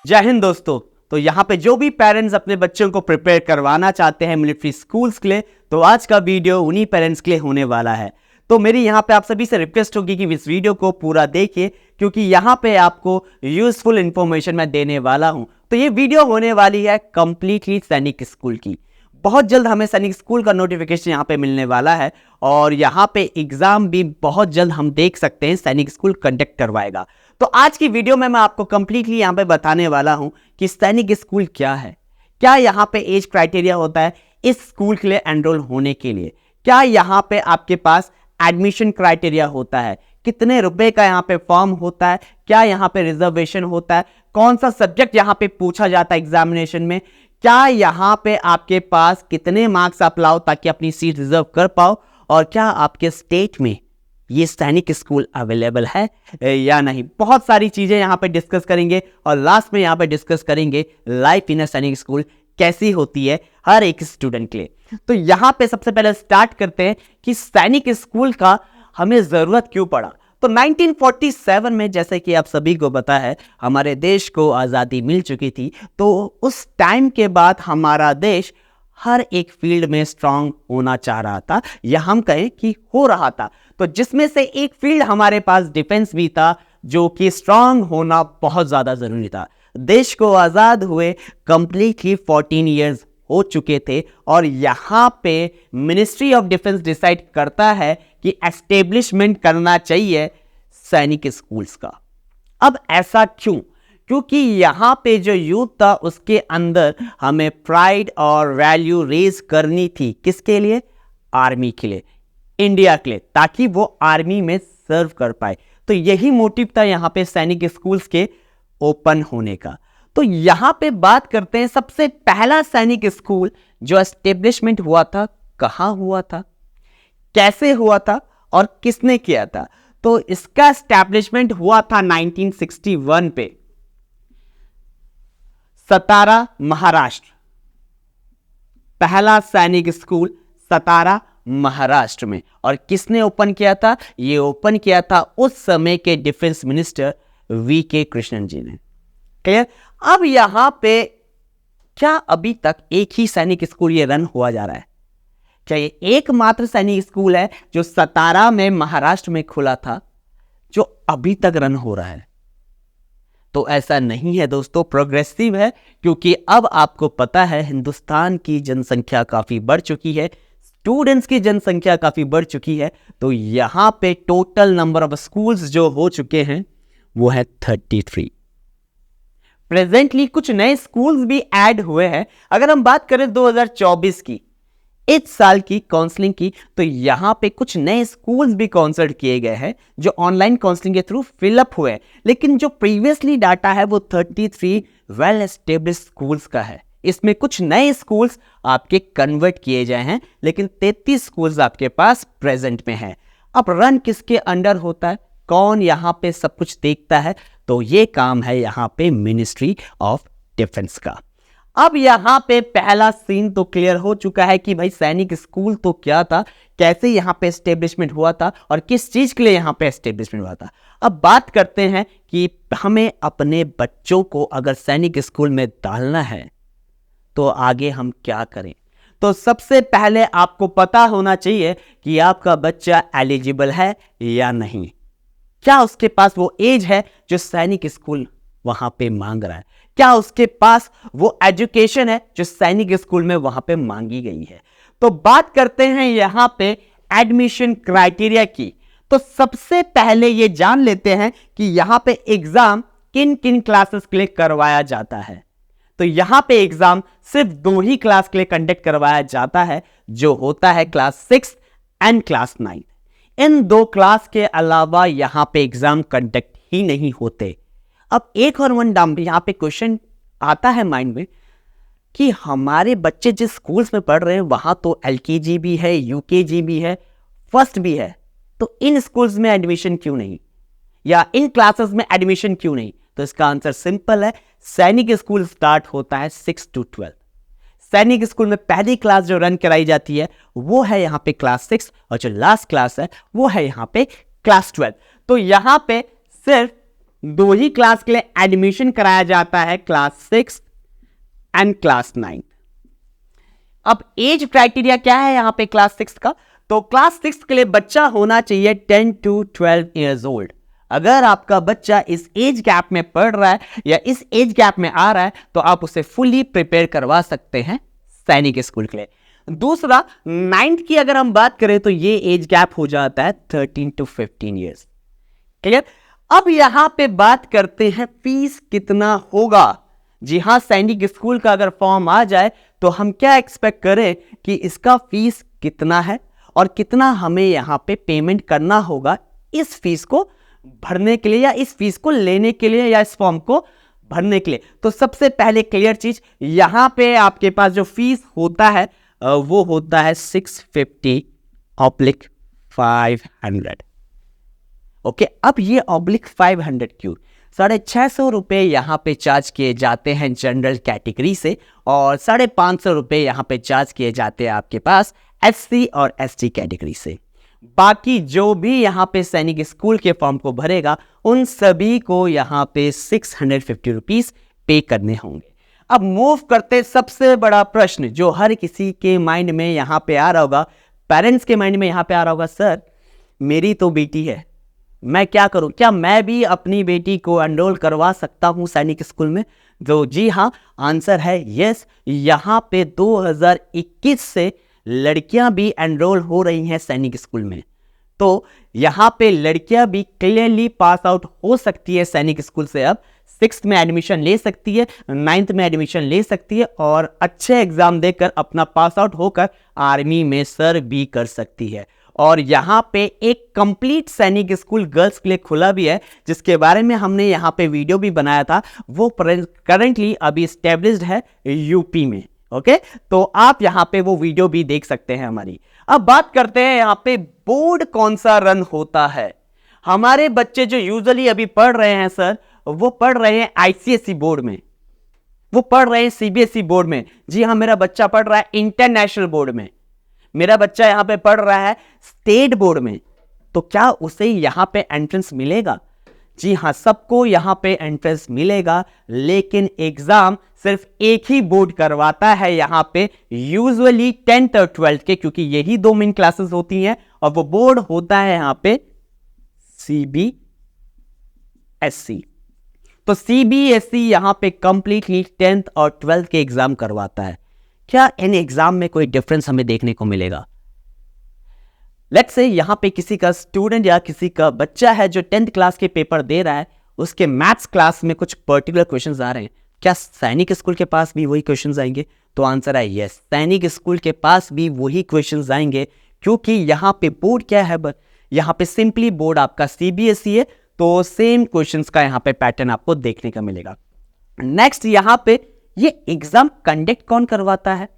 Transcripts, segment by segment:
जय हिंद दोस्तों। तो यहाँ पे जो भी पेरेंट्स अपने बच्चों को प्रिपेयर करवाना चाहते हैं मिलिट्री स्कूल्स के लिए, तो आज का वीडियो उन्हीं पेरेंट्स के लिए होने वाला है। तो मेरी यहाँ पे आप सभी से रिक्वेस्ट होगी कि इस वीडियो को पूरा देखिए, क्योंकि यहाँ पे आपको यूजफुल इंफॉर्मेशन मैं देने वाला हूँ। तो ये वीडियो होने वाली है कंप्लीटली सैनिक स्कूल की। बहुत जल्द हमें सैनिक स्कूल का नोटिफिकेशन यहाँ पे मिलने वाला है और यहाँ पे एग्जाम भी बहुत जल्द हम देख सकते हैं सैनिक स्कूल कंडक्ट करवाएगा। तो आज की वीडियो में मैं आपको कंप्लीटली यहाँ पे बताने वाला हूँ कि सैनिक स्कूल क्या है, क्या यहाँ पे एज क्राइटेरिया होता है इस स्कूल के लिए एनरोल होने के लिए, क्या यहाँ पे आपके पास एडमिशन क्राइटेरिया होता है, कितने रुपए का यहाँ पे फॉर्म होता है, क्या यहाँ पे रिजर्वेशन होता है, कौन सा सब्जेक्ट यहाँ पे पूछा जाता है एग्जामिनेशन में, क्या यहाँ पे आपके पास कितने मार्क्स आप लाओ ताकि अपनी सीट रिजर्व कर पाओ, और क्या आपके स्टेट में ये सैनिक स्कूल अवेलेबल है या नहीं। बहुत सारी चीजें यहाँ पे डिस्कस करेंगे और लास्ट में यहाँ पे डिस्कस करेंगे लाइफ इन अ सैनिक स्कूल कैसी होती है हर एक स्टूडेंट के लिए। तो यहाँ पे सबसे पहले स्टार्ट करते हैं कि सैनिक स्कूल का हमें जरूरत क्यों पड़ा। तो 1947 में, जैसे कि आप सभी को पता है, हमारे देश को आज़ादी मिल चुकी थी। तो उस टाइम के बाद हमारा देश हर एक फील्ड में स्ट्रांग होना चाह रहा था, या हम कहें कि हो रहा था। तो जिसमें से एक फील्ड हमारे पास डिफेंस भी था, जो कि स्ट्रांग होना बहुत ज़्यादा ज़रूरी था। देश को आज़ाद हुए कंप्लीटली 14 ईयर्स हो चुके थे और यहाँ पे मिनिस्ट्री ऑफ डिफेंस डिसाइड करता है कि एस्टेब्लिशमेंट करना चाहिए सैनिक स्कूल्स का। अब ऐसा क्यों? क्योंकि यहाँ पे जो यूथ था उसके अंदर हमें प्राइड और वैल्यू रेज करनी थी। किसके लिए? आर्मी के लिए, इंडिया के लिए, ताकि वो आर्मी में सर्व कर पाए। तो यही मोटिव था यहाँ पे सैनिक स्कूल्स के ओपन होने का। तो यहाँ पे बात करते हैं सबसे पहला सैनिक स्कूल जो एस्टेब्लिशमेंट हुआ था, कहाँ हुआ था, कैसे हुआ था और किसने किया था। तो इसका एस्टेब्लिशमेंट हुआ था 1961 पे, सतारा, महाराष्ट्र। पहला सैनिक स्कूल सतारा, महाराष्ट्र में। और किसने ओपन किया था? ये ओपन किया था उस समय के डिफेंस मिनिस्टर वी.के. कृष्णन जी ने। क्लियर? अब यहां पे क्या अभी तक एक ही सैनिक स्कूल ये रन हुआ जा रहा है? क्या ये एकमात्र सैनिक स्कूल है जो सतारा में, महाराष्ट्र में खुला था, जो अभी तक रन हो रहा है? तो ऐसा नहीं है दोस्तों, प्रोग्रेसिव है। क्योंकि अब आपको पता है हिंदुस्तान की जनसंख्या काफी बढ़ चुकी है, स्टूडेंट्स की जनसंख्या काफी बढ़ चुकी है। तो यहां पे टोटल नंबर ऑफ स्कूल्स जो हो चुके हैं वो है 33। प्रेजेंटली कुछ नए स्कूल्स भी ऐड हुए हैं। अगर हम बात करें 2024 की, इस साल की काउंसलिंग की, तो यहां पे कुछ नए स्कूल्स भी काउंसल्ड किए गए हैं जो ऑनलाइन काउंसलिंग के थ्रू फिलअप हुए हैं। लेकिन जो प्रीवियसली डाटा है वो 33 वेल एस्टेब्लिश्ड स्कूल्स का है। इसमें कुछ नए स्कूल्स आपके कन्वर्ट किए गए हैं, लेकिन 33 स्कूल्स आपके पास प्रेजेंट में है। अब रन किसके अंडर होता है, कौन यहां पे सब कुछ देखता है? तो ये काम है यहां पे मिनिस्ट्री ऑफ डिफेंस का। अब यहां पे पहला सीन तो क्लियर हो चुका है कि भाई सैनिक स्कूल तो क्या था, कैसे यहां पे एस्टेब्लिशमेंट हुआ था और किस चीज के लिए यहां पे एस्टेब्लिशमेंट हुआ था। अब बात करते हैं कि हमें अपने बच्चों को अगर सैनिक स्कूल में डालना है तो आगे हम क्या करें। तो सबसे पहले आपको पता होना चाहिए कि आपका बच्चा एलिजिबल है या नहीं, क्या उसके पास वो एज है जो सैनिक स्कूल वहां पे मांग रहा है, क्या उसके पास वो एजुकेशन है जो सैनिक स्कूल में वहां पे मांगी गई है। तो बात करते हैं यहां पे एडमिशन क्राइटेरिया की। तो सबसे पहले ये जान लेते हैं कि यहां पे एग्जाम किन किन क्लासेस के लिए करवाया जाता है। तो यहां पे एग्जाम सिर्फ 2 ही क्लास के लिए कंडक्ट करवाया जाता है, जो होता है class 6 and class 9। In 2 class के अलावा यहां पे एग्जाम कंडक्ट ही नहीं होते। अब एक और वन डाउन यहां पे क्वेश्चन आता है माइंड में कि हमारे बच्चे जिस स्कूल्स में पढ़ रहे हैं वहां तो एलकेजी भी है, यूकेजी भी है, फर्स्ट भी है, तो इन स्कूल्स में एडमिशन क्यों नहीं, या इन क्लासेस में एडमिशन क्यों नहीं? तो इसका आंसर सिंपल है, सैनिक स्कूल स्टार्ट होता है 6 to 12। सैनिक स्कूल में पहली क्लास जो रन कराई जाती है वो है यहाँ पे क्लास 6, और जो लास्ट क्लास है वो है यहाँ पे क्लास 12। तो यहाँ पे सिर्फ दो ही क्लास के लिए एडमिशन कराया जाता है, क्लास 6 एंड क्लास 9। अब एज क्राइटेरिया क्या है यहां पे क्लास 6 का? तो क्लास 6 के लिए बच्चा होना चाहिए 10 to 12 इयर्स ओल्ड। अगर आपका बच्चा इस एज गैप में पढ़ रहा है या इस एज गैप में आ रहा है तो आप उसे फुली प्रिपेयर करवा सकते हैं सैनिक स्कूल के लिए। दूसरा, 9th की अगर हम बात करें तो ये एज गैप हो जाता है 13 to 15 इयर्स। क्लियर? अब यहां पे बात करते हैं फीस कितना होगा। जी हां, सैनिक स्कूल का अगर फॉर्म आ जाए तो हम क्या एक्सपेक्ट करें कि इसका फीस कितना है और कितना हमें यहां पे पेमेंट करना होगा इस फीस को भरने के लिए या इस फीस को लेने के लिए या इस फॉर्म को भरने के लिए। तो सबसे पहले क्लियर चीज, यहां पे आपके पास जो फीस होता है वो होता है 650/500। ओके, अब ये /500 क्यों? 650 रुपए यहां पे चार्ज किए जाते हैं जनरल कैटेगरी से और 550 रुपए यहां पे चार्ज किए जाते हैं आपके पास SC और ST कैटेगरी से। बाकी जो भी यहां पे सैनिक स्कूल के फॉर्म को भरेगा उन सभी को यहां पे 650 रुपीज पे करने होंगे। अब मूव करते सबसे बड़ा प्रश्न जो हर किसी के माइंड में यहां पे आ रहा होगा, पेरेंट्स के माइंड में यहां पे आ रहा होगा, सर मेरी तो बेटी है, मैं क्या करूं? क्या मैं भी अपनी बेटी को एनरोल करवा सकता हूं सैनिक स्कूल में? तो जी हां, आंसर है यस। यहां पे 2021 से लड़कियां भी एनरोल हो रही हैं सैनिक स्कूल में। तो यहां पे लड़कियां भी क्लियरली पास आउट हो सकती है सैनिक स्कूल से। अब 6th में एडमिशन ले सकती है, 9th में एडमिशन ले सकती है और अच्छे एग्जाम देकर अपना पास आउट होकर आर्मी में सर्व भी कर सकती है। और यहां पे एक कंप्लीट सैनिक स्कूल गर्ल्स के लिए खुला भी है जिसके बारे में हमने यहां पे वीडियो भी बनाया था। वो करंटली अभी स्टैब्लिश्ड है यूपी में। ओके, तो आप यहां पे वो वीडियो भी देख सकते हैं हमारी। अब बात करते हैं यहां पे बोर्ड कौन सा रन होता है। हमारे बच्चे जो यूजुअली अभी पढ़ रहे हैं सर, वो पढ़ रहे हैं ICSE बोर्ड में, वो पढ़ रहे हैं CBSE बोर्ड में। जी हां, मेरा बच्चा पढ़ रहा है इंटरनेशनल बोर्ड में, मेरा बच्चा यहां पे पढ़ रहा है स्टेट बोर्ड में। तो क्या उसे यहां पे एंट्रेंस मिलेगा? जी हां, सबको यहां पे एंट्रेंस मिलेगा, लेकिन एग्जाम सिर्फ एक ही बोर्ड करवाता है यहां पे, यूजुअली 10th और 12th के, क्योंकि यही 2 मेन क्लासेस होती हैं और वो बोर्ड होता है यहां पे CBSE। तो CBSE यहां पे कंप्लीटली 10th और 12th के एग्जाम करवाता है। क्या इन एग्जाम में कोई डिफरेंस हमें देखने को मिलेगा? लेट्स से यहां पे किसी का स्टूडेंट या किसी का बच्चा है जो 10th क्लास के पेपर दे रहा है, उसके मैथ्स क्लास में कुछ पर्टिकुलर क्वेश्चंस आ रहे हैं, क्या सैनिक स्कूल के पास भी वही क्वेश्चंस आएंगे? तो आंसर है यस, सैनिक स्कूल के पास भी वही क्वेश्चंस आएंगे, क्योंकि यहां पे बोर्ड क्या है, यहां पे सिंपली बोर्ड आपका CBSE है, तो सेम क्वेश्चंस का यहां पे पैटर्न आपको देखने का मिलेगा। नेक्स्ट, यहां पे ये एग्जाम कंडक्ट कौन करवाता है?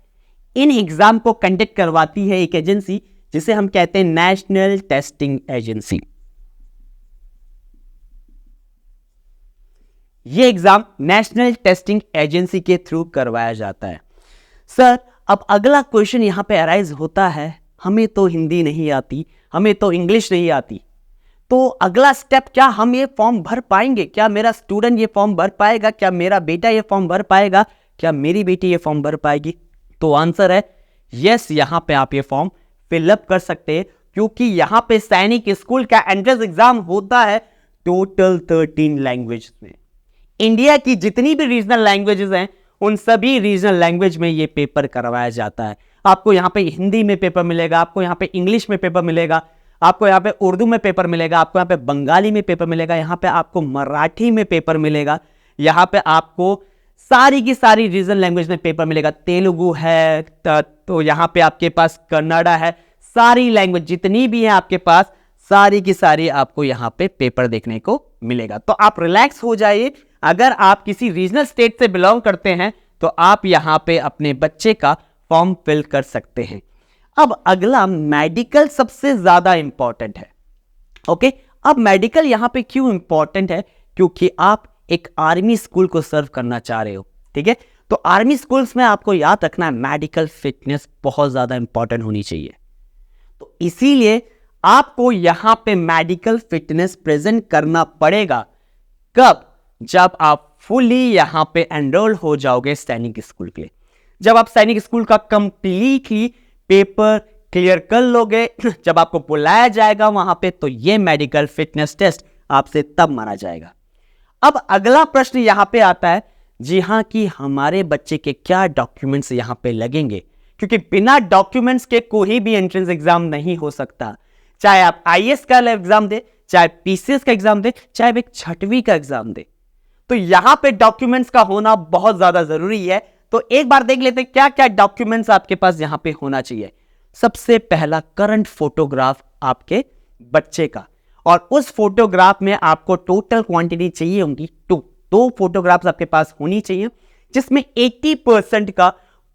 इन एग्जाम को कंडक्ट करवाती है एक एजेंसी जिसे हम कहते हैं नेशनल टेस्टिंग एजेंसी। ये एग्जाम नेशनल टेस्टिंग एजेंसी के थ्रू करवाया जाता है। सर, अब अगला क्वेश्चन यहां पे अराइज होता है, हमें तो हिंदी नहीं आती, हमें तो इंग्लिश नहीं आती, तो अगला स्टेप क्या हम ये फॉर्म भर पाएंगे? क्या मेरा स्टूडेंट ये फॉर्म भर पाएगा? क्या मेरा बेटा ये फॉर्म भर पाएगा? क्या मेरी बेटी ये फॉर्म भर पाएगी? तो आंसर है यस, यहां पे आप ये फॉर्म फिलअप कर सकते हैं, क्योंकि यहां पे सैनिक स्कूल का एंट्रेंस एग्जाम होता है टोटल 13 लैंग्वेज में। इंडिया की जितनी भी रीजनल लैंग्वेजेस हैं उन सभी रीजनल लैंग्वेज में ये पेपर करवाया जाता है। आपको यहां पे हिंदी में पेपर मिलेगा, आपको यहां पे इंग्लिश में पेपर मिलेगा, आपको यहां पे उर्दू में पेपर मिलेगा, आपको यहां पे बंगाली में पेपर मिलेगा, यहां पे आपको मराठी में पेपर मिलेगा, यहां पे आपको सारी की सारी रीजनल लैंग्वेज में पेपर मिलेगा। तेलुगु है, तो यहां पे आपके पास कन्नड़ा है, सारी लैंग्वेज जितनी भी है आपके पास, सारी की सारी आपको यहां पे पेपर देखने को मिलेगा। तो आप रिलैक्स हो जाइए, अगर आप किसी रीजनल स्टेट से बिलोंग करते हैं तो आप यहां पे अपने बच्चे का फॉर्म फिल कर सकते हैं। अब अगला मेडिकल सबसे ज्यादा इंपॉर्टेंट है। ओके, अब मेडिकल यहां पे क्यों इंपॉर्टेंट है? क्योंकि आप एक आर्मी स्कूल को सर्व करना चाह रहे हो, ठीक है? तो आर्मी स्कूल्स में आपको याद रखना है मेडिकल फिटनेस बहुत ज्यादा इंपॉर्टेंट होनी चाहिए। तो इसीलिए आपको यहां पे मेडिकल फिटनेस प्रेजेंट करना पड़ेगा। कब? जब आप फुली यहां पे एनरोल हो जाओगे सैनिक स्कूल के लिए। जब आप सैनिक स्कूल का कंप्लीटली पेपर क्लियर कर लोगे, जब आपको बुलाया जाएगा वहां पे, तो ये मेडिकल फिटनेस टेस्ट आपसे तब मारा जाएगा। अब अगला प्रश्न यहां पे आता है, जी हां, कि हमारे बच्चे के क्या डॉक्यूमेंट्स यहां पे लगेंगे, क्योंकि बिना डॉक्यूमेंट्स के कोई भी एंट्रेंस एग्जाम नहीं हो सकता। चाहे आप आईएएस का एग्जाम दे, चाहे पीसीएस का एग्जाम दे, चाहे एक 6वीं का एग्जाम दे, तो यहां पे डॉक्यूमेंट्स का होना बहुत ज्यादा जरूरी है। तो एक बार देख लेते हैं क्या क्या डॉक्यूमेंट्स आपके पास यहां पे होना चाहिए। सबसे पहला, करंट फोटोग्राफ आपके बच्चे का, और उस फोटोग्राफ में आपको टोटल क्वांटिटी चाहिए होंगी दो फोटोग्राफ्स आपके पास होनी चाहिए, जिसमें 80% का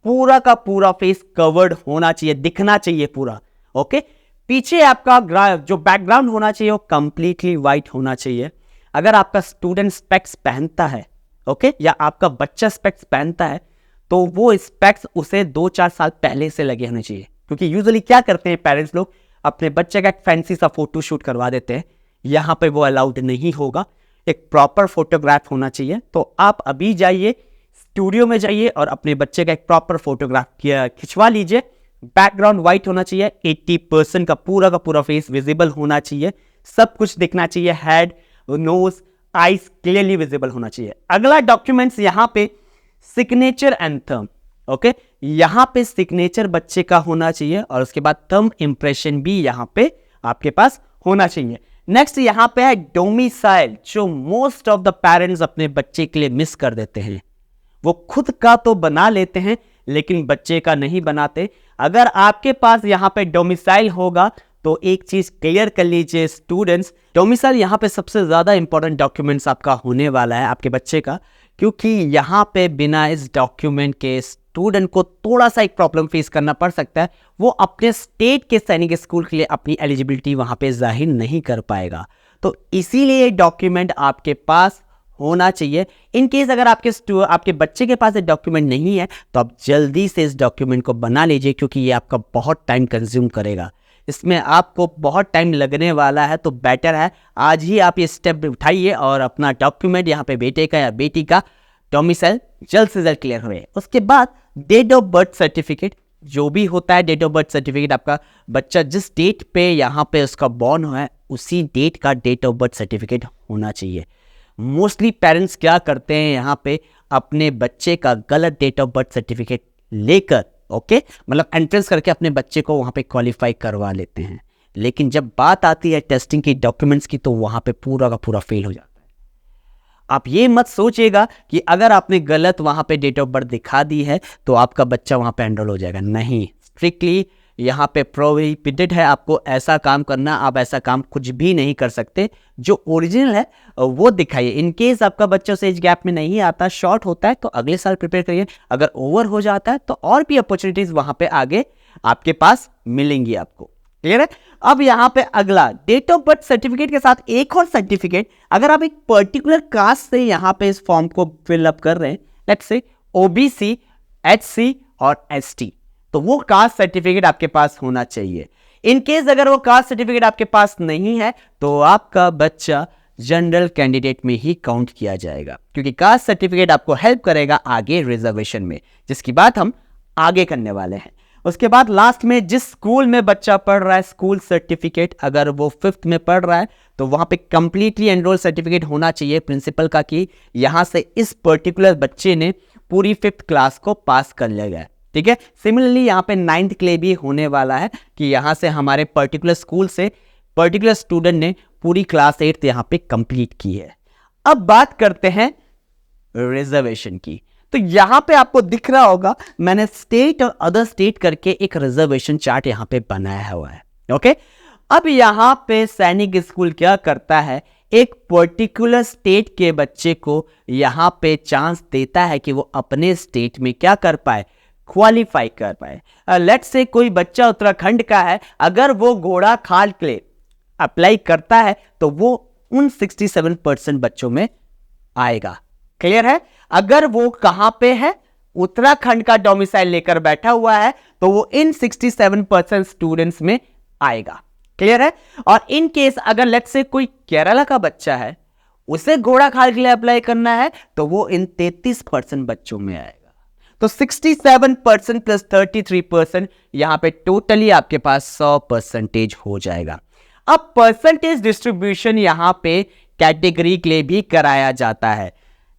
पूरा फेस कवर्ड होना चाहिए, दिखना चाहिए पूरा। ओके, पीछे आपका जो बैकग्राउंड होना चाहिए वो कंप्लीटली व्हाइट होना चाहिए। अगर आपका स्टूडेंट स्पेक्स पहनता है, ओके, या आपका बच्चा स्पेक्स पहनता है, तो वो स्पेक्स उसे 2-4 साल पहले से लगे होने चाहिए, क्योंकि यूजुअली क्या करते हैं पेरेंट्स लोग, अपने बच्चे का एक फैंसी सा फोटो शूट करवा देते हैं। यहां पे वो अलाउड नहीं होगा, एक प्रॉपर फोटोग्राफ होना चाहिए। तो आप अभी जाइए, स्टूडियो में जाइए और अपने बच्चे का एक प्रॉपर फोटोग्राफ खिंचवा लीजिए। बैकग्राउंड व्हाइट होना चाहिए, 80% का पूरा फेस विजिबल होना चाहिए, सब कुछ दिखना चाहिए, head, nose, eyes clearly visible होना चाहिए। अगला डॉक्यूमेंट्स यहां पे सिग्नेचर एंड थंब। ओके, यहां पे सिग्नेचर बच्चे का होना चाहिए और उसके बाद थंब इंप्रेशन भी यहां पे आपके पास होना चाहिए। नेक्स्ट यहां पे है डोमिसाइल, जो मोस्ट ऑफ द पेरेंट्स अपने बच्चे के लिए मिस कर देते हैं। वो खुद का तो बना लेते हैं लेकिन बच्चे का नहीं बनाते। अगर आपके पास यहां पे डोमिसाइल होगा तो एक चीज क्लियर कर लीजिए स्टूडेंट्स, डोमिसाइल यहां पे सबसे ज्यादा इंपॉर्टेंट डॉक्यूमेंट्स आपका होने वाला है आपके बच्चे का, क्योंकि यहां पे बिना इस डॉक्यूमेंट के स्टूडेंट को थोड़ा सा एक प्रॉब्लम फेस करना पड़ सकता है। वो अपने स्टेट के सैनिक स्कूल के लिए अपनी एलिजिबिलिटी वहां पे जाहिर नहीं कर पाएगा। तो इसीलिए डॉक्यूमेंट आपके पास होना चाहिए। इन केस अगर आपके बच्चे के पास एक डॉक्यूमेंट नहीं है तो आप जल्दी से इस डॉक्यूमेंट को बना लीजिए, क्योंकि ये आपका बहुत टाइम कंज्यूम करेगा, इसमें आपको बहुत टाइम लगने वाला है। तो बेटर है आज ही आप ये स्टेप उठाइए और अपना डॉक्यूमेंट यहाँ पे बेटे का या बेटी का डोमिसाइल जल्द से जल्द क्लियर हो। उसके बाद डेट ऑफ बर्थ सर्टिफिकेट, जो भी होता है डेट ऑफ बर्थ सर्टिफिकेट, आपका बच्चा जिस डेट पे यहाँ पे उसका बॉर्न हुआ है उसी डेट का डेट ऑफ बर्थ सर्टिफिकेट होना चाहिए। मोस्टली पेरेंट्स क्या करते हैं, यहाँ पे अपने बच्चे का गलत डेट ऑफ बर्थ सर्टिफिकेट लेकर, ओके, मतलब एंट्रेंस करके अपने बच्चे को वहाँ पे क्वालिफाई करवा लेते हैं, लेकिन जब बात आती है टेस्टिंग की डॉक्यूमेंट्स की तो वहाँ पे पूरा का पूरा फेल हो जाता है। आप ये मत सोचिएगा कि अगर आपने गलत वहाँ पे डेट ऑफ बर्थ दिखा दी है तो आपका बच्चा वहाँ पे एनरोल हो जाएगा, नहीं, स्ट्रिक्टली यहाँ पे प्रोहिबिटेड है आपको ऐसा काम करना। आप ऐसा काम कुछ भी नहीं कर सकते, जो ओरिजिनल है वो दिखाइए। इन केस आपका बच्चा से एज गैप में नहीं आता, शॉर्ट होता है, तो अगले साल प्रिपेयर करिए। अगर ओवर हो जाता है तो और भी अपॉर्चुनिटीज वहां पे आगे आपके पास मिलेंगी आपको। क्लियर है? अब यहाँ पे अगला डेट ऑफ बर्थ सर्टिफिकेट के साथ एक और सर्टिफिकेट, अगर आप एक पर्टिकुलर कास्ट से यहाँ पे इस फॉर्म को फिलअप कर रहे हैं, लेट्स से ओबीसी, एचसी और एसटी, तो वो कास्ट सर्टिफिकेट आपके पास होना चाहिए। इन केस अगर वो कास्ट सर्टिफिकेट आपके पास नहीं है तो आपका बच्चा जनरल कैंडिडेट में ही काउंट किया जाएगा, क्योंकि कास्ट सर्टिफिकेट आपको हेल्प करेगा आगे रिजर्वेशन में, जिसकी बात हम आगे करने वाले हैं। उसके बाद लास्ट में जिस स्कूल में बच्चा पढ़ रहा है, स्कूल सर्टिफिकेट, अगर वो 5th में पढ़ रहा है तो वहां पे कंप्लीटली एनरोल सर्टिफिकेट होना चाहिए प्रिंसिपल का, कि यहां से इस पर्टिकुलर बच्चे ने पूरी 5th क्लास को पास कर लिया है। ठीक है, सिमिलरली यहाँ पे 9th के लिए भी होने वाला है कि यहाँ से हमारे पर्टिकुलर स्कूल से पर्टिकुलर स्टूडेंट ने पूरी क्लास 8 यहाँ पे कंप्लीट की है। अब बात करते हैं रिजर्वेशन की। तो यहाँ पे आपको दिख रहा होगा मैंने स्टेट और अदर स्टेट करके एक रिजर्वेशन चार्ट यहाँ पे बनाया हुआ है। ओके, अब यहाँ पे सैनिक स्कूल क्या करता है, एक पर्टिकुलर स्टेट के बच्चे को यहाँ पे चांस देता है कि वो अपने स्टेट में क्या कर पाए, क्वालिफाई कर पाए। लेट्स से कोई बच्चा उत्तराखंड का है, अगर वो घोड़ा खाल के लिए अप्लाई करता है तो वो उन 67% बच्चों में आएगा। क्लियर है? अगर वो कहां पे है, उत्तराखंड का डोमिसाइल लेकर बैठा हुआ है तो वो इन 67% स्टूडेंट्स में आएगा। क्लियर है? और इन केस अगर लेट्स से कोई केरला का बच्चा है, उसे घोड़ा खाल के लिए अप्लाई करना है तो वो इन 33% बच्चों में आएगा। तो 67% प्लस 33% यहां पे टोटली आपके पास 100% हो जाएगा। अब परसेंटेज डिस्ट्रीब्यूशन यहां पे कैटेगरी के लिए भी कराया जाता है।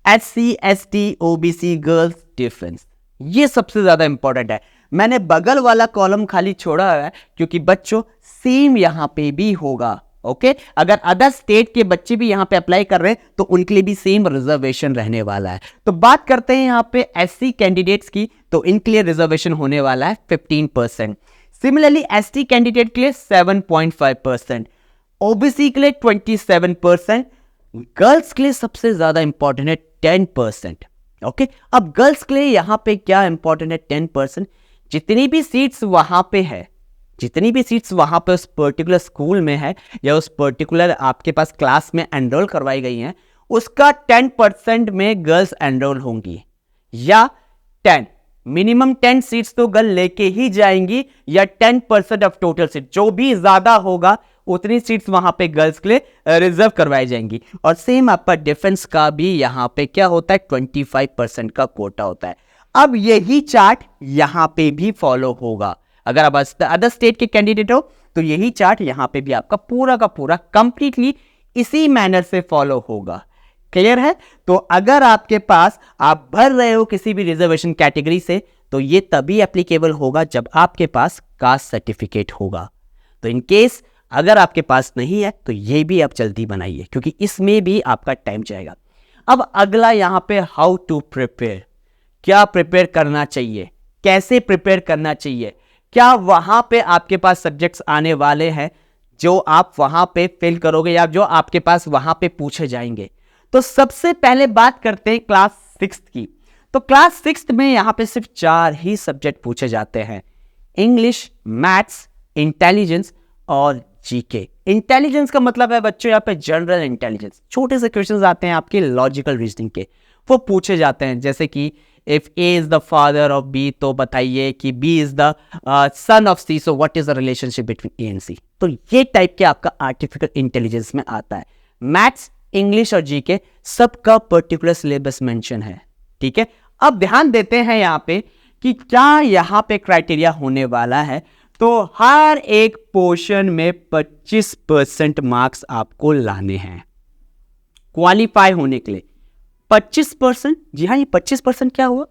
SC, ST, OBC, girls difference, ये सबसे ज्यादा इंपॉर्टेंट है। मैंने बगल वाला कॉलम खाली छोड़ा है क्योंकि बच्चों सेम यहां पे भी होगा। ओके, अगर अदर स्टेट के बच्चे भी यहां पे अप्लाई कर रहे हैं तो उनके लिए भी सेम रिजर्वेशन रहने वाला है। तो बात करते हैं यहां पे SC कैंडिडेट्स की, तो इनके लिए रिजर्वेशन होने वाला है 15%। सिमिलरली ST कैंडिडेट के लिए 7.5%, OBC के लिए 27%, गर्ल्स के लिए सबसे ज्यादा इंपॉर्टेंट है 10%। ओके, अब गर्ल्स के लिए यहां पे क्या इंपॉर्टेंट है 10%। जितनी भी सीट्स वहां पे है, जितनी भी सीट्स वहां पे उस पर्टिकुलर स्कूल में है या उस पर्टिकुलर आपके पास क्लास में एनरोल करवाई गई हैं, उसका 10% में गर्ल्स एनरोल होंगी, या 10 मिनिमम 10 सीट्स तो गर्ल लेके ही जाएंगी, या 10% ऑफ टोटल सीट, जो भी ज्यादा होगा उतनी सीट्स वहां पे गर्ल्स के लिए रिजर्व करवाई जाएंगी। और सेम आपका डिफेंस का भी यहां पे क्या होता है 25% का कोटा होता है। अब यही चार्ट यहां पे भी फॉलो होगा। अगर आप अदर स्टेट के कैंडिडेट हो तो यही चार्ट यहां पे भी आपका पूरा का पूरा कंप्लीटली इसी मैनर से फॉलो होगा। क्लियर है? तो अगर आपके पास आप भर रहे हो किसी भी रिजर्वेशन कैटेगरी से तो ये तभी एप्लीकेबल होगा जब आपके पास कास्ट सर्टिफिकेट होगा। तो इन केस अगर आपके पास नहीं है तो ये भी आप जल्दी बनाइए क्योंकि इसमें भी आपका टाइम जाएगा। अब अगला यहां पे हाउ टू प्रिपेयर, क्या प्रिपेयर करना चाहिए, कैसे प्रिपेयर करना चाहिए, क्या वहां पे आपके पास सब्जेक्ट्स आने वाले हैं जो आप वहां पे फिल करोगे या जो आपके पास वहां पे पूछे जाएंगे। तो सबसे पहले बात करते हैं क्लास 6 की। तो क्लास 6 में यहां पे सिर्फ 4 ही सब्जेक्ट पूछे जाते हैं, इंग्लिश, मैथ्स, इंटेलिजेंस और जीके। इंटेलिजेंस का मतलब है बच्चों यहाँ पे जनरल इंटेलिजेंस, छोटे से क्वेश्चंस आते हैं आपके लॉजिकल रीजनिंग के, वो पूछे जाते हैं। जैसे कि if A is the father of B तो बताइए कि B is the son of C, so what is the relationship between A and C. तो ये टाइप के आपका आर्टिफिशियल इंटेलिजेंस में आता है। मैथ्स, इंग्लिश और जीके सबका पर्टिकुलर सिलेबस मेंशन है। ठीक है, अब ध्यान देते हैं यहाँ पे कि क्या यहाँ पे क्राइटेरिया होने वाला है। तो हर एक पोर्शन में 25% मार्क्स आपको लाने हैं क्वालिफाई होने के लिए। 25%, जी हाँ, ये 25% क्या हुआ,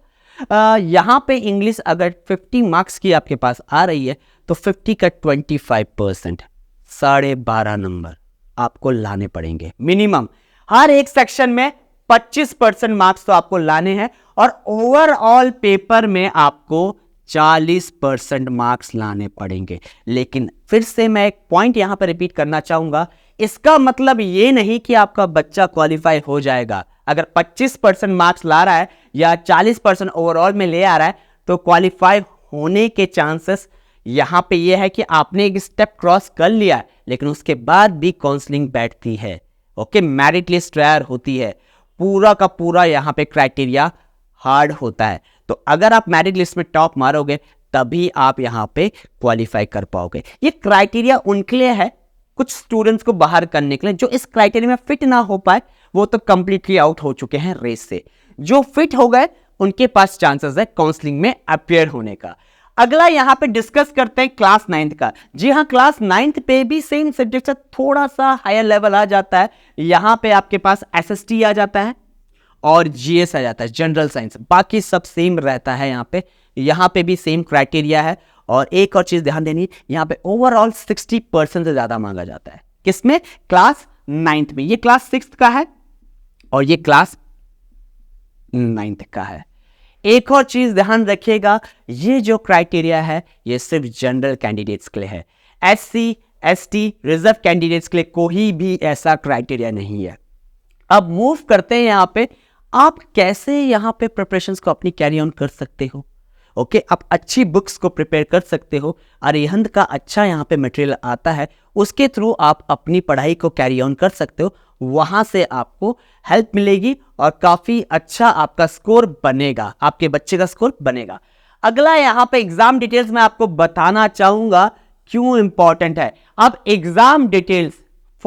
यहां पे इंग्लिश अगर 50 मार्क्स की आपके पास आ रही है तो 50 का 25%, 12.5 नंबर आपको लाने पड़ेंगे मिनिमम। हर एक सेक्शन में 25% मार्क्स तो आपको लाने हैं और ओवरऑल पेपर में आपको 40% मार्क्स लाने पड़ेंगे। लेकिन फिर से मैं एक पॉइंट यहां पर रिपीट करना चाहूंगा, इसका मतलब ये नहीं कि आपका बच्चा क्वालिफाई हो जाएगा। अगर 25% मार्क्स ला रहा है या 40% ओवरऑल में ले आ रहा है तो क्वालिफाई होने के चांसेस यहां पे ये है कि आपने एक स्टेप क्रॉस कर लिया है, लेकिन उसके बाद भी काउंसलिंग बैठती है। ओके, मेरिट लिस्ट तैयार होती है, पूरा का पूरा यहां पे क्राइटेरिया हार्ड होता है। तो अगर आप मेरिट लिस्ट में टॉप मारोगे तभी आप यहां पे क्वालिफाई कर पाओगे। ये क्राइटेरिया उनके लिए है, कुछ स्टूडेंट्स को बाहर करने के लिए। जो इस क्राइटेरिया में फिट ना हो पाए वो तो कंप्लीटली आउट हो चुके हैं रेस से। जो फिट हो गए उनके पास चांसेस है काउंसलिंग में अपियर होने का। अगला यहां पे डिस्कस करते हैं क्लास 9 का। जी हाँ, क्लास 9 पे भी सेम सब्जेक्ट से थोड़ा सा हायर लेवल आ जाता है। यहां पे आपके पास SST आ जाता है और GS आ जाता है, जनरल साइंस। बाकी सब सेम रहता है यहां पे भी सेम क्राइटेरिया है। और एक और चीज ध्यान देनी, यहां पे ओवरऑल 60% से ज्यादा मांगा जाता है। किसमें? क्लास 9 में। ये क्लास 6 का है और ये क्लास 9 का है। एक और चीज ध्यान रखिएगा, ये जो क्राइटेरिया है ये सिर्फ जनरल कैंडिडेट्स के लिए है। SC, ST, रिजर्व कैंडिडेट्स के लिए कोई भी ऐसा क्राइटेरिया नहीं है। अब मूव करते हैं यहां पे, आप कैसे यहां पे प्रिपरेशंस को अपनी कैरी ऑन कर सकते हो। ओके, आप अच्छी बुक्स को प्रिपेयर कर सकते हो। अरिहंत का अच्छा यहाँ पे मटेरियल आता है, उसके थ्रू आप अपनी पढ़ाई को कैरी ऑन कर सकते हो। वहां से आपको हेल्प मिलेगी और काफी अच्छा आपका स्कोर बनेगा, आपके बच्चे का स्कोर बनेगा। अगला यहाँ पे एग्जाम डिटेल्स मैं आपको बताना चाहूंगा क्यों इंपॉर्टेंट है। अब एग्जाम डिटेल्स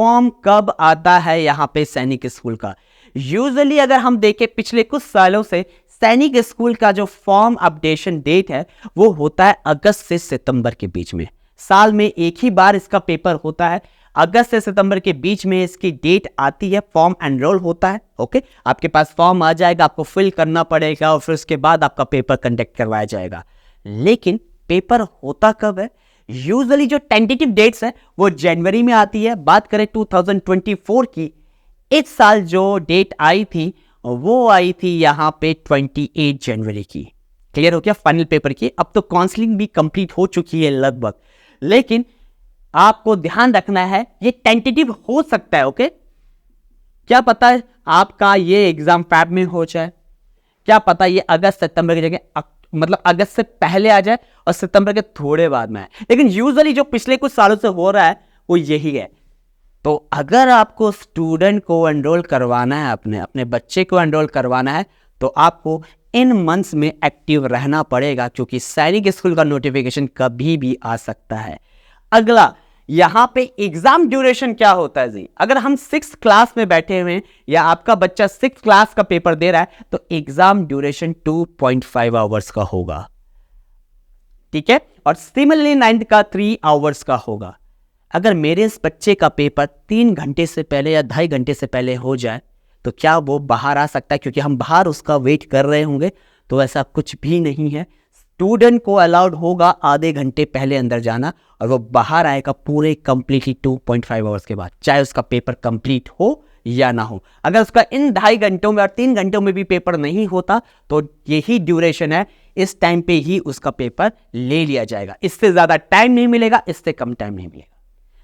फॉर्म कब आता है यहाँ पे सैनिक स्कूल का? यूजुअली अगर हम देखें पिछले कुछ सालों से सैनिक स्कूल का जो फॉर्म अपडेशन डेट है वो होता है अगस्त से सितंबर के बीच में। साल में एक ही बार इसका पेपर होता है, अगस्त से सितंबर के बीच में इसकी डेट आती है, फॉर्म एनरोल होता है। ओके, आपके पास फॉर्म आ जाएगा, आपको फिल करना पड़ेगा और फिर उसके बाद आपका पेपर कंडक्ट करवाया जाएगा। लेकिन पेपर होता कब है? यूजुअली जो टेंटेटिव डेट्स है वो जनवरी में आती है। बात करें 2024 की, इस साल जो डेट आई थी वो आई थी यहाँ पे 28 जनवरी की। क्लियर हो गया फाइनल पेपर की। अब तो काउंसलिंग भी कंप्लीट हो चुकी है लगभग, लेकिन आपको ध्यान रखना है ये टेंटेटिव हो सकता है। ओके, क्या पता है आपका ये एग्जाम फैब में हो जाए, क्या पता ये अगस्त सितंबर की जगह मतलब अगस्त से पहले आ जाए और सितंबर के थोड़े बाद में आए। लेकिन यूजुअली जो पिछले कुछ सालों से हो रहा है वो यही है। तो अगर आपको स्टूडेंट को एनरोल करवाना है, अपने बच्चे को एनरोल करवाना है, तो आपको इन मंथ्स में एक्टिव रहना पड़ेगा, क्योंकि सैनिक स्कूल का नोटिफिकेशन कभी भी आ सकता है। अगला, यहां पे एग्जाम ड्यूरेशन क्या होता है जी? अगर हम 6th क्लास में बैठे हुए हैं या आपका बच्चा 6th क्लास का पेपर दे रहा है तो एग्जाम ड्यूरेशन 2.5 आवर्स का होगा, ठीक है। और सिमिलरली 9th का 3 आवर्स का होगा। अगर मेरे इस बच्चे का पेपर 3 घंटे से पहले या 2.5 घंटे से पहले हो जाए तो क्या वो बाहर आ सकता है, क्योंकि हम बाहर उसका वेट कर रहे होंगे? तो ऐसा कुछ भी नहीं है। स्टूडेंट को अलाउड होगा आधे घंटे पहले अंदर जाना और वो बाहर आएगा पूरे कंप्लीटली 2.5 आवर्स के बाद, चाहे उसका पेपर कंप्लीट हो या ना हो। अगर उसका इन 2.5 घंटों में और 3 घंटों में भी पेपर नहीं होता तो यही ड्यूरेशन है, इस टाइम पे ही उसका पेपर ले लिया जाएगा। इससे ज्यादा टाइम नहीं मिलेगा, इससे कम टाइम नहीं मिलेगा।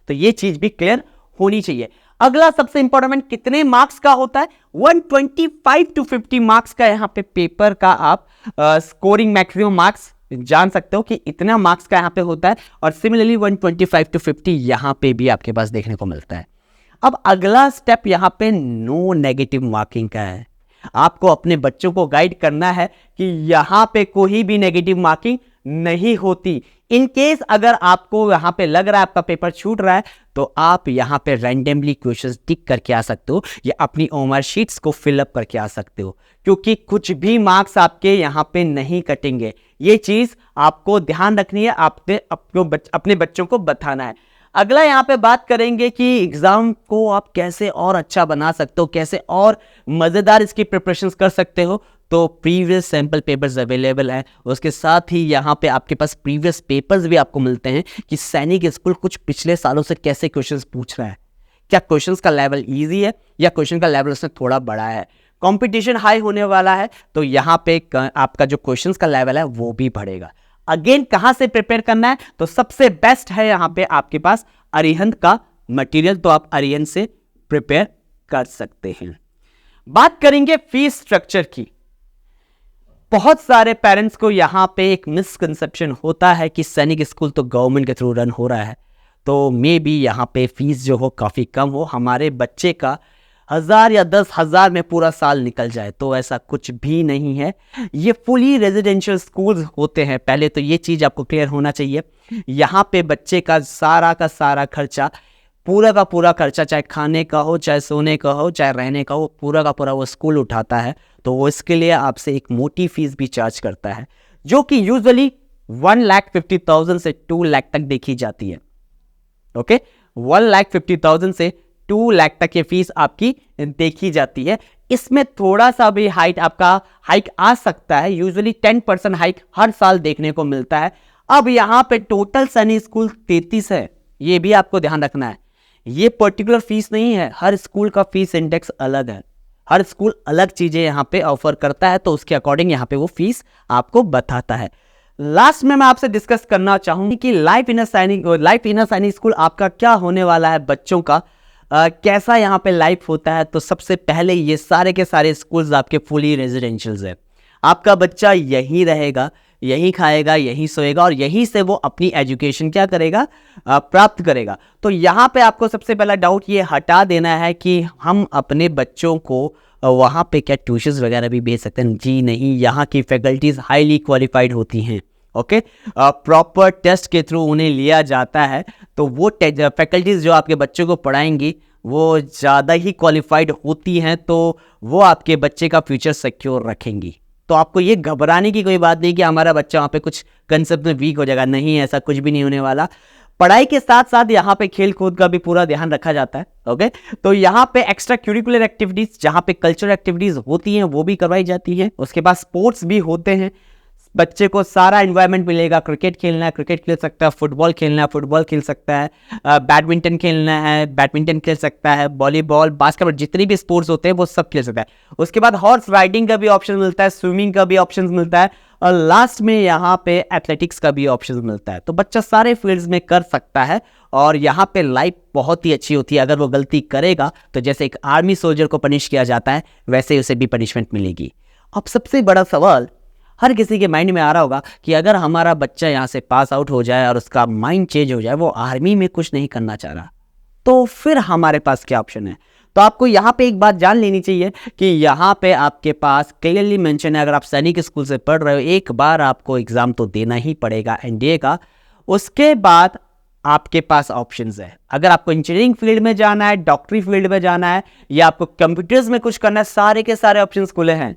तो ये चीज भी क्लियर होनी चाहिए। अगला सबसे इंपॉर्टेंट, कितने मार्क्स का होता है? 125 to 50 मार्क्स का यहाँ पे पेपर का आप स्कोरिंग मैक्सिमम मार्क्स जान सकते हो कि इतना मार्क्स का यहाँ पे होता है। और सिमिलरली 125 to 50 यहाँ पे भी आपके पास देखने को मिलता है। अब अगला स्टेप यहाँ पे नो नेगेटिव मार्किंग का है। आपको अपने बच्चों को गाइड करना है कि यहाँ पे कोई भी नेगेटिव मार्किंग नहीं होती। इन केस अगर आपको यहाँ पे लग रहा है आपका पेपर छूट रहा है तो आप यहाँ पे रैंडमली क्वेश्चंस टिक करके आ सकते हो या अपनी ओमर शीट्स को फिलअप करके आ सकते हो, क्योंकि कुछ भी मार्क्स आपके यहाँ पे नहीं कटेंगे। ये चीज आपको ध्यान रखनी है, अपने बच्चों को बताना है। अगला यहाँ पे बात करेंगे कि एग्जाम को आप कैसे और अच्छा बना सकते हो, कैसे और मजेदार इसकी प्रिपरेशंस कर सकते हो। तो प्रीवियस सैंपल पेपर्स अवेलेबल है, उसके साथ ही यहाँ पे आपके पास प्रीवियस पेपर्स भी आपको मिलते हैं कि सैनिक स्कूल कुछ पिछले सालों से कैसे क्वेश्चंस पूछ रहा है, क्या क्वेश्चंस का लेवल इजी है या क्वेश्चन का लेवल उसमें थोड़ा बड़ा है। कंपटीशन हाई होने वाला है तो यहाँ पे आपका जो क्वेश्चंस का लेवल है वो भी बढ़ेगा। अगेन कहाँ से प्रिपेयर करना है? तो सबसे बेस्ट है यहाँ पे आपके पास अरिहंत का मटेरियल, तो आप अरिहंत से प्रिपेयर कर सकते हैं। बात करेंगे फीस स्ट्रक्चर की। बहुत सारे पेरेंट्स को यहाँ पे एक मिसकंसेप्शन होता है कि सैनिक स्कूल तो गवर्नमेंट के थ्रू रन हो रहा है, तो मे बी यहाँ पे फीस जो हो काफ़ी कम हो, हमारे बच्चे का 1000 या 10,000 में पूरा साल निकल जाए। तो ऐसा कुछ भी नहीं है। ये फुली रेजिडेंशियल स्कूल्स होते हैं, पहले तो ये चीज़ आपको क्लियर होना चाहिए। यहाँ पे बच्चे का सारा खर्चा, पूरा का पूरा खर्चा, चाहे खाने का हो, चाहे सोने का हो, चाहे रहने का हो, पूरा का पूरा वो स्कूल उठाता है। तो वो इसके लिए आपसे एक मोटी फीस भी चार्ज करता है, जो कि यूजुअली 1,50,000 से 2 लाख तक देखी जाती है। ओके, 1,50,000 से 2 लाख तक ये फीस आपकी देखी जाती है। इसमें थोड़ा सा भी आपका हाइक आ सकता है, यूजुअली 10% हाइक हर साल देखने को मिलता है। अब यहाँ पे टोटल सैनिक स्कूल 33 है, ये भी आपको ध्यान रखना है। ये पर्टिकुलर फीस नहीं है, हर स्कूल का फीस इंडेक्स अलग है, हर स्कूल अलग चीजें यहाँ पे ऑफर करता है, तो उसके अकॉर्डिंग यहाँ पे वो फीस आपको बताता है। लास्ट में मैं आपसे डिस्कस करना चाहूंगी कि लाइफ इन सैनिक स्कूल आपका क्या होने वाला है, बच्चों का कैसा यहाँ पे लाइफ होता है। तो सबसे पहले ये सारे के सारे स्कूल्स आपके फुली रेजिडेंशियल्स है। आपका बच्चा यहीं रहेगा, यहीं खाएगा, यहीं सोएगा और यहीं से वो अपनी एजुकेशन क्या करेगा, प्राप्त करेगा। तो यहाँ पे आपको सबसे पहला डाउट ये हटा देना है कि हम अपने बच्चों को वहाँ पे क्या ट्यूशन्स वगैरह भी भेज सकते हैं। जी नहीं, यहाँ की फैकल्टीज हाईली क्वालिफाइड होती हैं। ओके, प्रॉपर टेस्ट के थ्रू उन्हें लिया जाता है, तो वो फैकल्टीज जो आपके बच्चों को पढ़ाएंगी वो ज़्यादा ही क्वालिफाइड होती हैं तो वो आपके बच्चे का फ्यूचर सिक्योर रखेंगी। तो आपको ये घबराने की कोई बात नहीं कि हमारा बच्चा वहाँ पे कुछ कंसेप्ट में वीक हो जाएगा, नहीं, ऐसा कुछ भी नहीं होने वाला। पढ़ाई के साथ साथ यहाँ पे खेल कूद का भी पूरा ध्यान रखा जाता है। ओके, तो यहाँ पे एक्स्ट्रा करिकुलर एक्टिविटीज, जहाँ पे कल्चरल एक्टिविटीज होती हैं वो भी करवाई जाती हैं। उसके बाद स्पोर्ट्स भी होते हैं, बच्चे को सारा एनवायरनमेंट मिलेगा। क्रिकेट खेलना है क्रिकेट खेल सकता है, फुटबॉल खेलना है फुटबॉल खेल सकता है, बैडमिंटन खेलना है बैडमिंटन खेल सकता है, वॉलीबॉल, बास्केटबॉल, जितनी भी स्पोर्ट्स होते हैं वो सब खेल सकता है। उसके बाद हॉर्स राइडिंग का भी ऑप्शन मिलता है, स्विमिंग का भी ऑप्शन मिलता है, और लास्ट में यहाँ पे एथलेटिक्स का भी ऑप्शन मिलता है। तो बच्चा सारे फील्ड्स में कर सकता है और यहाँ पे लाइफ बहुत ही अच्छी होती है। अगर वो गलती करेगा तो जैसे एक आर्मी सोल्जर को पनिश किया जाता है वैसे ही उसे भी पनिशमेंट मिलेगी। अब सबसे बड़ा सवाल हर किसी के माइंड में आ रहा होगा कि अगर हमारा बच्चा यहाँ से पास आउट हो जाए और उसका माइंड चेंज हो जाए, वो आर्मी में कुछ नहीं करना चाह रहा, तो फिर हमारे पास क्या ऑप्शन है। तो आपको यहाँ पे एक बात जान लेनी चाहिए कि यहाँ पे आपके पास क्लियरली मेंशन है, अगर आप सैनिक स्कूल से पढ़ रहे हो, एक बार आपको एग्जाम तो देना ही पड़ेगा एनडीए का। उसके बाद आपके पास ऑप्शंस है। अगर आपको इंजीनियरिंग फील्ड में जाना है, डॉक्टरी फील्ड में जाना है, या आपको कंप्यूटर्स में कुछ करना है, सारे के सारे ऑप्शंस खुले हैं।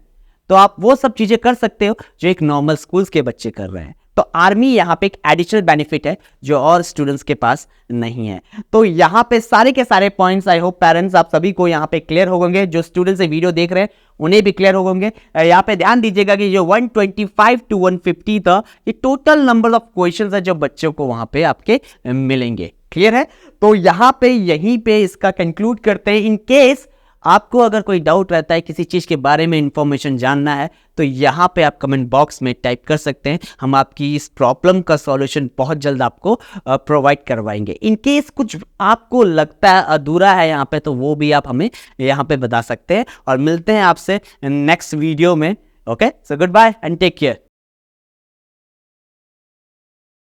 तो आप वो सब चीजें कर सकते हो जो एक नॉर्मल स्कूल्स के बच्चे कर रहे हैं। तो आर्मी यहाँ पे एक एडिशनल बेनिफिट है जो और स्टूडेंट्स के पास नहीं है। तो यहाँ पे सारे के सारे पॉइंट्स आई होप पेरेंट्स आप सभी को यहाँ पे क्लियर हो होंगे, जो स्टूडेंट्स वीडियो देख रहे हैं उन्हें भी क्लियर हो होंगे। यहाँ पे ध्यान दीजिएगा कि जो 125 to 150 था, ये टोटल नंबर ऑफ क्वेश्चंस है जो बच्चों को वहां पे आपके मिलेंगे। क्लियर है? तो यहाँ पे यहीं पे इसका कंक्लूड करते हैं। इन केस आपको अगर कोई डाउट रहता है, किसी चीज़ के बारे में इंफॉर्मेशन जानना है, तो यहाँ पे आप कमेंट बॉक्स में टाइप कर सकते हैं। हम आपकी इस प्रॉब्लम का सॉल्यूशन बहुत जल्द आपको प्रोवाइड करवाएंगे। इन केस कुछ आपको लगता है अधूरा है यहाँ पे, तो वो भी आप हमें यहाँ पे बता सकते हैं। और मिलते हैं आपसे नेक्स्ट वीडियो में। Okay, so goodbye and take care.